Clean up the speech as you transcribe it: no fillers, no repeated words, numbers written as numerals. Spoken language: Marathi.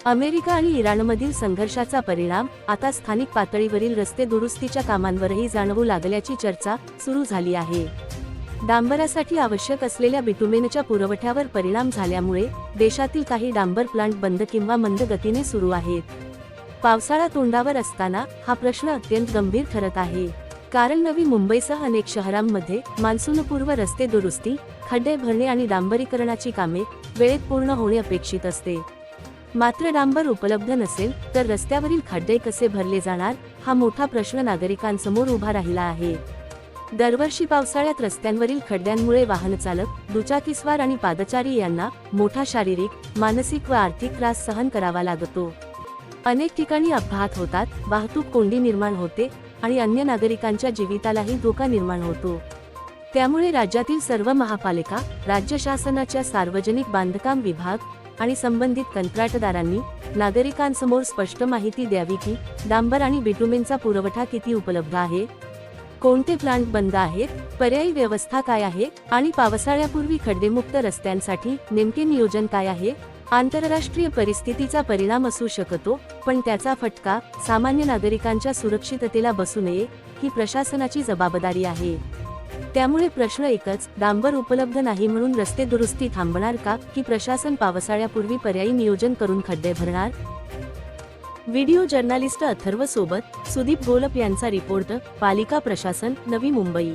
अमेरिका आणि इराणमधील संघर्षाचा परिणाम आता स्थानिक पातळीवरील रस्ते दुरुस्तीच्या कामांवरही जाणवू लागल्याची चर्चा सुरू झाली आहे. डांबरासाठी आवश्यक असलेल्या बिटुमेनच्या पुरवठ्यावर परिणाम झाल्यामुळे देशातील काही डांबर प्लांट बंद किंवा मंद गतीने सुरू आहेत. पावसाळा तोंडावर असताना हा प्रश्न अत्यंत गंभीर ठरत आहे. कारण नवी मुंबईसह अनेक शहरांमध्ये मान्सूनपूर्व रस्ते दुरुस्ती, खड्डे भरणे आणि डांबरीकरणाची कामे वेळेत पूर्ण होणे अपेक्षित असते. मात्र डांबर उपलब्ध नसेल तर रस्त्यावरील खड्डे कसे भरले जाणार, हा मोठा प्रश्न नागरिकांसमोर उभा राहिला आहे. दरवर्षी पावसाळ्यात रस्त्यांवरील खड्ड्यांमुळे वाहनचालक, दुचाकीस्वार आणि पादचारी यांना मोठा शारीरिक, मानसिक व आर्थिक त्रास सहन करावा लागतो. अनेक ठिकाणी अपघात होतात, वाहतूक कोंडी निर्माण होते आणि अन्य नागरिकांच्या जीवितालाही धोका निर्माण होतो. त्यामुळे राज्यातील सर्व महापालिका, राज्य शासनाच्या सार्वजनिक बांधकाम विभाग आणि संबंधित कंत्राटदारांनी नागरिकांसमोर स्पष्ट माहिती द्यावी की डांबर आणि बिटुमेनचा पुरवठा किती उपलब्ध आहे, कोणते प्लांट बंद आहेत, पर्यायी व्यवस्था काय आहे आणि पावसाळ्यापूर्वी खड्डेमुक्त रस्त्यांसाठी नेमके नियोजन काय आहे. आंतरराष्ट्रीय परिस्थितीचा परिणाम असू शकतो, पण त्याचा फटका सामान्य नागरिकांच्या सुरक्षिततेला बसू नये ही प्रशासनाची जबाबदारी आहे. त्यामुळे प्रश्न एकच, डांबर उपलब्ध नाही म्हणून रस्ते दुरुस्ती थांबणार का, की प्रशासन पावसाळ्यापूर्वी पर्यायी नियोजन करून खड्डे भरणार. व्हिडिओ जर्नालिस्ट अथर्व सोबत सुदीप गोलप यांचा रिपोर्ट, पालिका प्रशासन, नवी मुंबई.